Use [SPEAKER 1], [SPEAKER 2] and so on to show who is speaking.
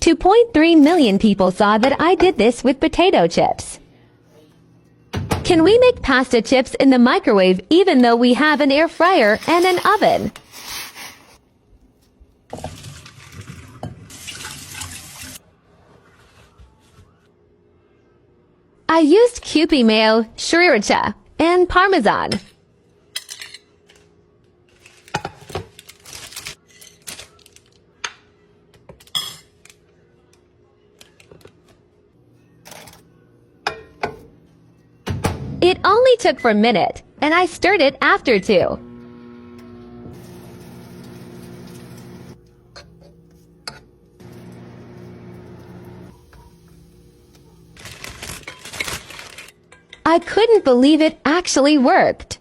[SPEAKER 1] 2.3 million people saw that I did this with potato chips. Can we make pasta chips in the microwave even though we have an air fryer and an oven? I used Kewpie mayo, sriracha, and parmesan. It only took for a minute, and I stirred it after too. I couldn't believe it actually worked.